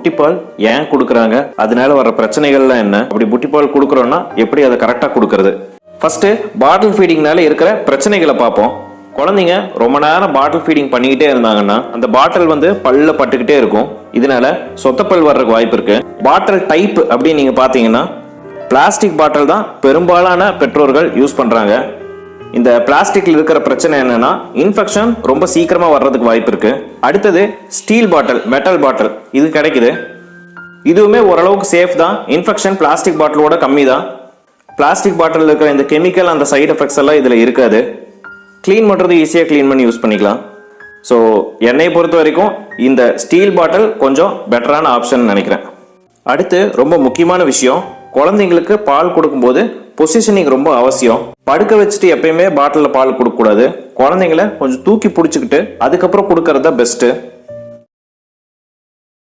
புட்டிப்பால் ஏன் கொடுக்குறாங்க, அதனால வர பிரச்சனைகள்லாம் என்ன, அப்படி புட்டிப்பால் கொடுக்குறோம்னா எப்படி அதை கரெக்டா கொடுக்கறது. ஃபர்ஸ்ட் பாட்டில் ஃபீடிங்னால இருக்கிற பிரச்சனைகளை பார்ப்போம். குழந்தைங்க ரொம்ப நேரம் பாட்டில் ஃபீடிங் பண்ணிக்கிட்டே இருந்தாங்கன்னா அந்த பாட்டில் பல்ல பட்டுக்கிட்டே இருக்கும். இதனால சொத்தப்பல் வர்றதுக்கு வாய்ப்பு இருக்கு. பாட்டில் டைப் அப்படின்னு நீங்க பாத்தீங்கன்னா பிளாஸ்டிக் பாட்டில் தான் பெரும்பாலான பெற்றோர்கள் யூஸ் பண்றாங்க. இந்த பிளாஸ்டிக்ல இருக்கிற பிரச்சனை என்னன்னா இன்ஃபெக்ஷன் ரொம்ப சீக்கிரமா வர்றதுக்கு வாய்ப்பு இருக்கு. அடுத்தது ஸ்டீல் பாட்டில், மெட்டல் பாட்டில் இது கிடைக்குது. இதுவுமே ஓரளவுக்கு சேஃப் தான். இன்ஃபெக்ஷன் பிளாஸ்டிக் பாட்டிலோட கம்மி தான். பிளாஸ்டிக் பாட்டில் இருக்கிற இந்த கெமிக்கல் அந்த சைடு எஃபெக்ட்ஸ் எல்லாம் இதுல இருக்காது. கிளீன் பண்றது ஈஸியா கிளீன் பண்ணி யூஸ் பண்ணிக்கலாம். ஸோ என்னை பொறுத்த வரைக்கும் இந்த ஸ்டீல் பாட்டில் கொஞ்சம் பெட்டரான ஆப்ஷன் நினைக்கிறேன். அடுத்து ரொம்ப முக்கியமான விஷயம், குழந்தைங்களுக்கு பால் கொடுக்கும்போது பொசிஷனிங் ரொம்ப அவசியம். படுக்க வச்சுட்டு எப்பயுமே பாட்டிலில் பால் கொடுக்க கூடாது. குழந்தைங்களை கொஞ்சம் தூக்கி பிடிச்சிக்கிட்டு அதுக்கப்புறம் கொடுக்கறது தான் பெஸ்ட்.